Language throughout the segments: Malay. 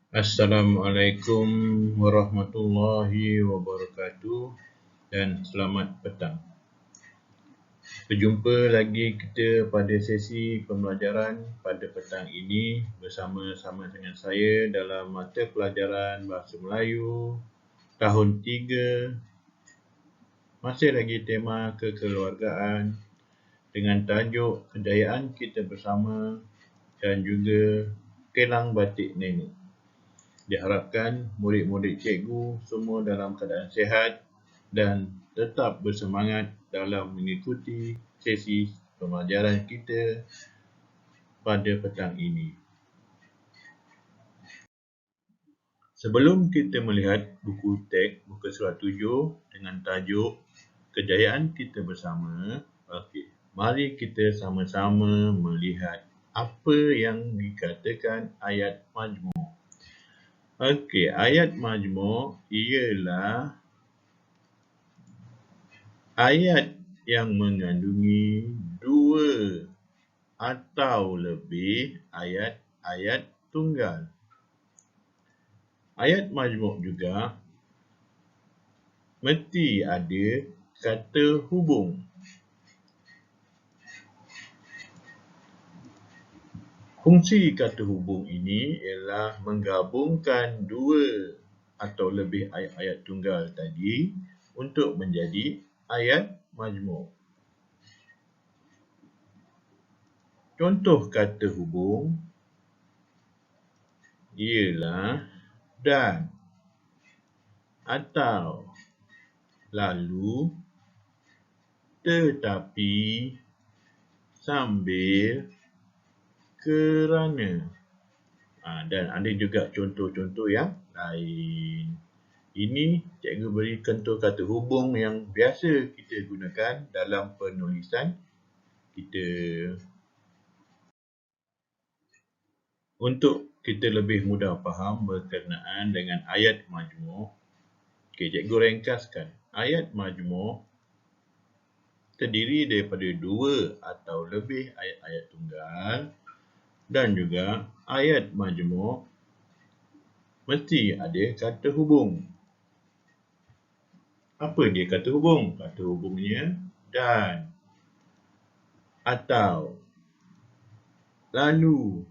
Assalamualaikum warahmatullahi wabarakatuh dan selamat petang. Berjumpa lagi kita pada sesi pembelajaran pada petang ini bersama-sama dengan saya dalam mata pelajaran Bahasa Melayu tahun 3, masih lagi tema kekeluargaan dengan tajuk kejayaan kita bersama dan juga kelang batik nenek. Diharapkan murid-murid cikgu semua dalam keadaan sihat dan tetap bersemangat dalam mengikuti sesi pembelajaran kita pada petang ini. Sebelum kita melihat buku teks muka surat 7 dengan tajuk kejayaan kita bersama, mari kita sama-sama melihat apa yang dikatakan ayat majmuk. Ayat majmuk ialah ayat yang mengandungi dua atau lebih ayat-ayat tunggal. Ayat majmuk juga mesti ada kata hubung. Fungsi kata hubung ini ialah menggabungkan dua atau lebih ayat-ayat tunggal tadi untuk menjadi ayat majmuk. Contoh kata hubung ialah dan, atau, lalu, tetapi, sambil, kerana. Dan ada juga contoh-contoh yang lain. Ini cikgu beri contoh kata hubung yang biasa kita gunakan dalam penulisan kita. Untuk kita lebih mudah faham berkenaan dengan ayat majmuk, cikgu ringkaskan. Ayat majmuk terdiri daripada dua atau lebih ayat-ayat tunggal dan juga ayat majmuk mesti ada kata hubung. Apa dia kata hubung? Kata hubungnya dan, atau, lalu,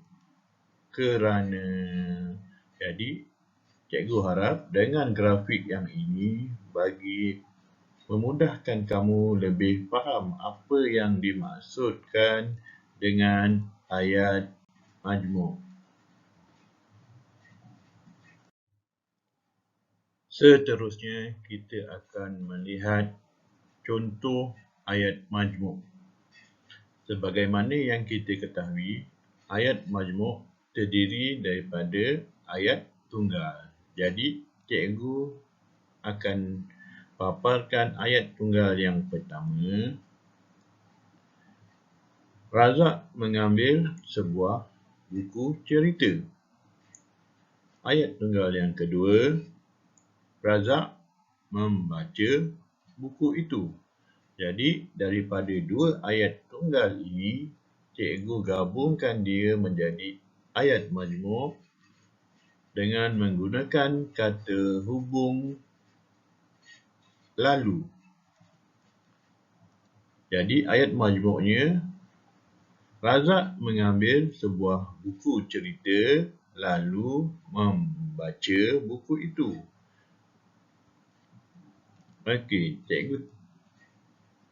kerana. Jadi, cikgu harap dengan grafik yang ini bagi memudahkan kamu lebih faham apa yang dimaksudkan dengan ayat majmuk. Seterusnya, kita akan melihat contoh ayat majmuk. Sebagaimana yang kita ketahui, ayat majmuk terdiri daripada ayat tunggal. Jadi, cikgu akan paparkan ayat tunggal yang pertama. Razak mengambil sebuah buku cerita. Ayat tunggal yang kedua, Razak membaca buku itu. Jadi, daripada dua ayat tunggal ini, cikgu gabungkan dia menjadi ayat majmuk dengan menggunakan kata hubung lalu. Jadi, ayat majmuknya, Razak mengambil sebuah buku cerita lalu membaca buku itu. Cikgu,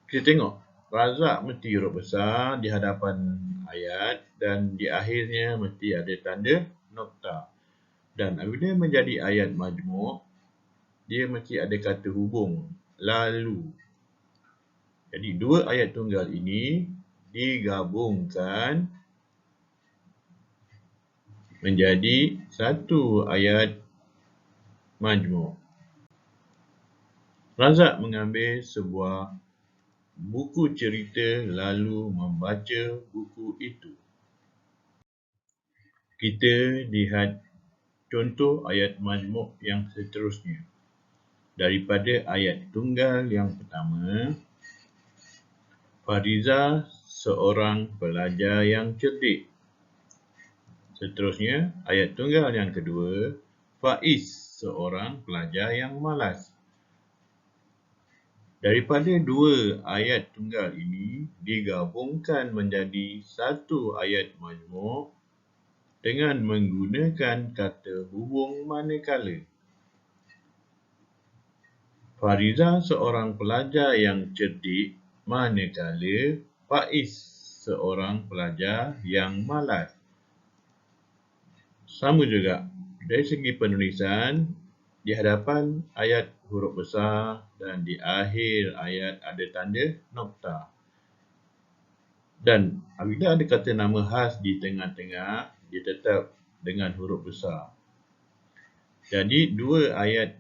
kita tengok. Razak mesti huruf besar di hadapan ayat dan di akhirnya mesti ada tanda nokta. Dan apabila menjadi ayat majmuk, dia mesti ada kata hubung, lalu. Jadi dua ayat tunggal ini digabungkan menjadi satu ayat majmuk. Razak mengambil sebuah buku cerita lalu membaca buku itu. Kita lihat contoh ayat majmuk yang seterusnya. Daripada ayat tunggal yang pertama, Fariza seorang pelajar yang cerdik. Seterusnya, ayat tunggal yang kedua, Faiz, seorang pelajar yang malas. Daripada dua ayat tunggal ini digabungkan menjadi satu ayat majmuk dengan menggunakan kata hubung manakala. Fariza seorang pelajar yang cerdik, manakala Faiz seorang pelajar yang malas. Sama juga, dari segi penulisan, di hadapan ayat huruf besar dan di akhir ayat ada tanda nokta. Dan apabila ada kata nama khas di tengah-tengah, dia tetap dengan huruf besar. Jadi, dua ayat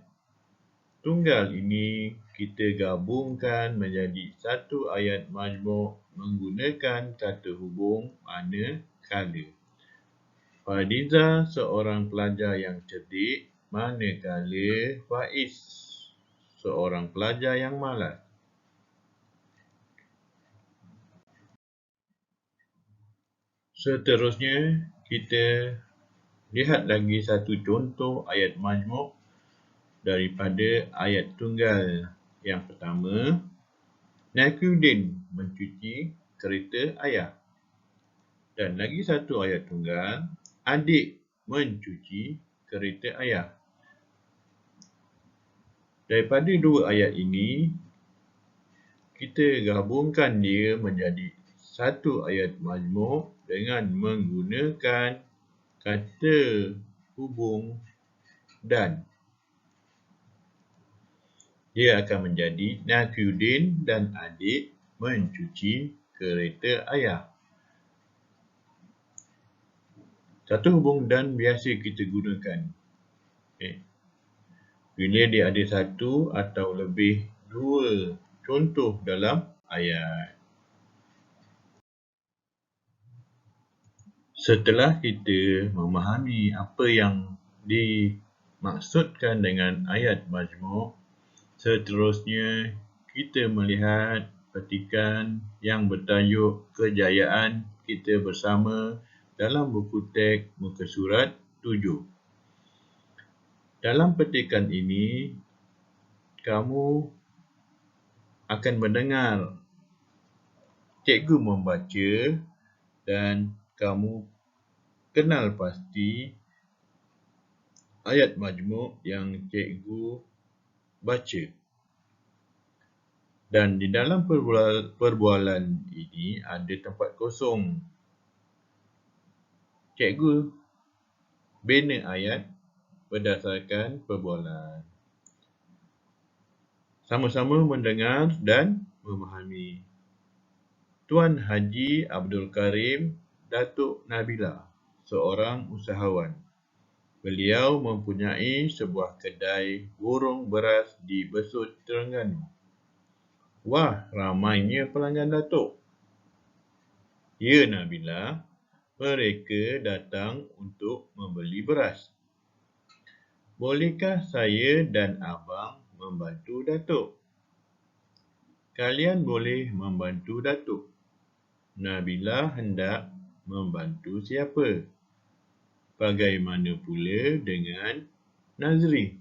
tunggal ini kita gabungkan menjadi satu ayat majmuk menggunakan kata hubung manakala. Fariza seorang pelajar yang cerdik, manakala Faiz seorang pelajar yang malas. Seterusnya, kita lihat lagi satu contoh ayat majmuk daripada ayat tunggal yang pertama. Nafiuddin mencuci kereta ayah. Dan lagi satu ayat tunggal, adik mencuci kereta ayah. Daripada dua ayat ini, kita gabungkan dia menjadi satu ayat majmuk dengan menggunakan kata hubung dan. Dia akan menjadi Nafiuddin dan adik mencuci kereta ayah. Satu hubung dan biasa kita gunakan bila dia ada satu atau lebih dua contoh dalam ayat. Setelah kita memahami apa yang dimaksudkan dengan ayat majmuk, seterusnya kita melihat petikan yang bertajuk Kejayaan Kita Bersama dalam buku teks muka surat 7. Dalam petikan ini, kamu akan mendengar cikgu membaca dan kamu kenal pasti ayat majmuk yang cikgu baca. Dan di dalam perbualan ini ada tempat kosong. Cikgu bina ayat berdasarkan perbualan. Sama-sama mendengar dan memahami. Tuan Haji Abdul Karim Datuk Nabila, seorang usahawan. Beliau mempunyai sebuah kedai burung beras di Besut, Terengganu. Wah, ramainya pelanggan Datuk. Ya Nabila, mereka datang untuk membeli beras. Bolehkah saya dan abang membantu Datuk? Kalian boleh membantu Datuk. Nabila hendak membantu siapa? Bagaimana pula dengan Nazri?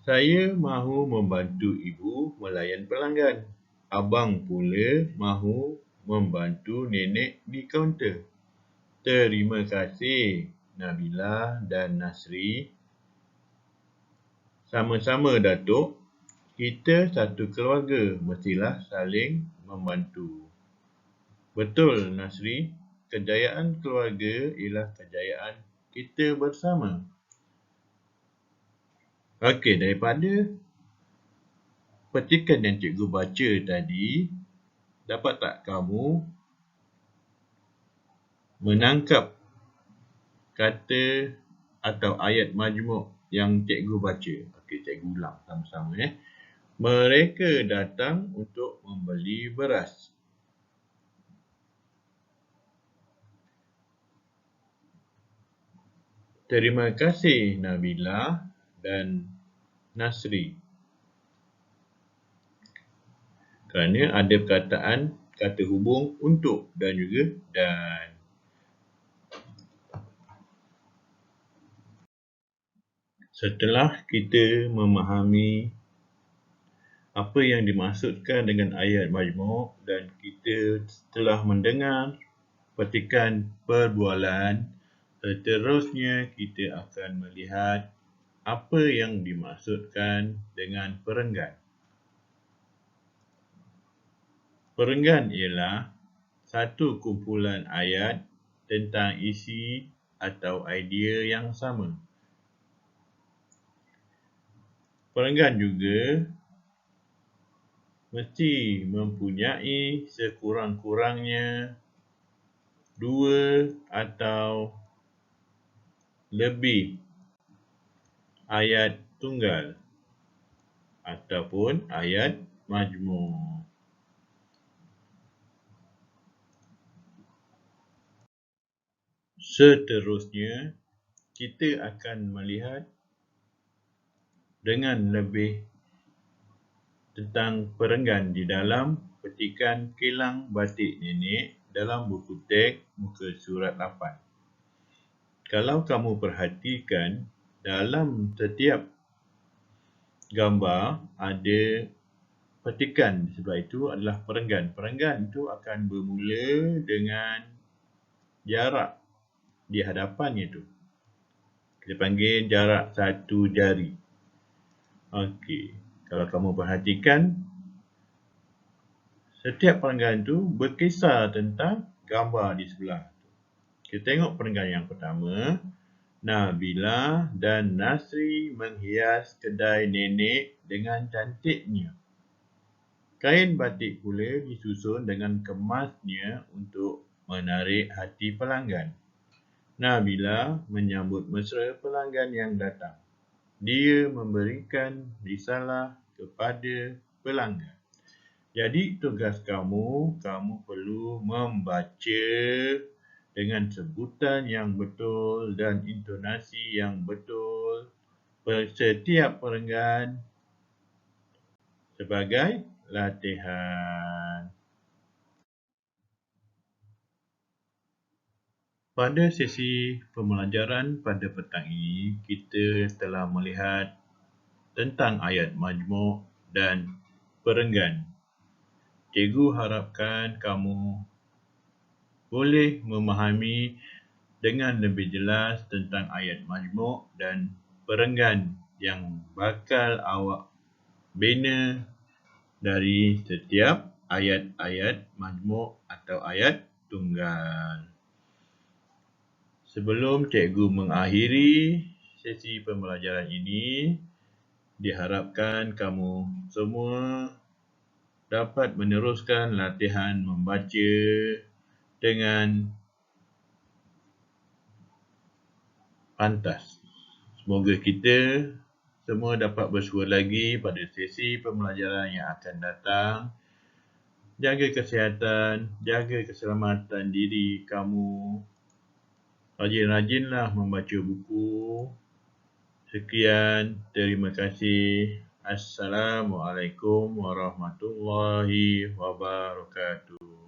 Saya mahu membantu ibu melayan pelanggan. Abang pula mahu membantu nenek di kaunter. Terima kasih Nabila dan Nasri. Sama-sama Datuk. Kita satu keluarga, mestilah saling membantu. Betul Nasri, kejayaan keluarga ialah kejayaan kita bersama. Okey, daripada petikan yang cikgu baca tadi, dapat tak kamu menangkap kata atau ayat majmuk yang cikgu baca? Okey, cikgu ulang sama-sama. Mereka datang untuk membeli beras. Terima kasih Nabila dan Nasri. Kerana ada perkataan kata hubung untuk dan juga dan. Setelah kita memahami apa yang dimaksudkan dengan ayat majmuk dan kita telah mendengar petikan perbualan, seterusnya kita akan melihat apa yang dimaksudkan dengan perenggan. Perenggan ialah satu kumpulan ayat tentang isi atau idea yang sama. Perenggan juga mesti mempunyai sekurang-kurangnya 2 atau lebih ayat tunggal ataupun ayat majmuk. Seterusnya, kita akan melihat dengan lebih tentang perenggan di dalam petikan kilang batik nenek dalam buku teks muka surat 8. Kalau kamu perhatikan, dalam setiap gambar ada petikan di sebelah itu adalah perenggan. Perenggan itu akan bermula dengan jarak di hadapannya itu. Kita panggil jarak 1 jari. Okey, kalau kamu perhatikan, setiap perenggan itu berkisar tentang gambar di sebelah. Kita tengok perenggan yang pertama. Nabila dan Nasri menghias kedai nenek dengan cantiknya. Kain batik pula disusun dengan kemasnya untuk menarik hati pelanggan. Nabila menyambut mesra pelanggan yang datang. Dia memberikan risalah kepada pelanggan. Jadi tugas kamu perlu membaca dengan sebutan yang betul dan intonasi yang betul setiap perenggan sebagai latihan. Pada sesi pembelajaran pada petang ini, kita telah melihat tentang ayat majmuk dan perenggan. Cikgu harapkan kamu boleh memahami dengan lebih jelas tentang ayat majmuk dan perenggan yang bakal awak bina dari setiap ayat-ayat majmuk atau ayat tunggal. Sebelum cikgu mengakhiri sesi pembelajaran ini, diharapkan kamu semua dapat meneruskan latihan membaca dengan pantas. Semoga kita semua dapat bersua lagi pada sesi pembelajaran yang akan datang. Jaga kesihatan, jaga keselamatan diri kamu. Rajin-rajinlah membaca buku. Sekian, terima kasih. Assalamualaikum warahmatullahi wabarakatuh.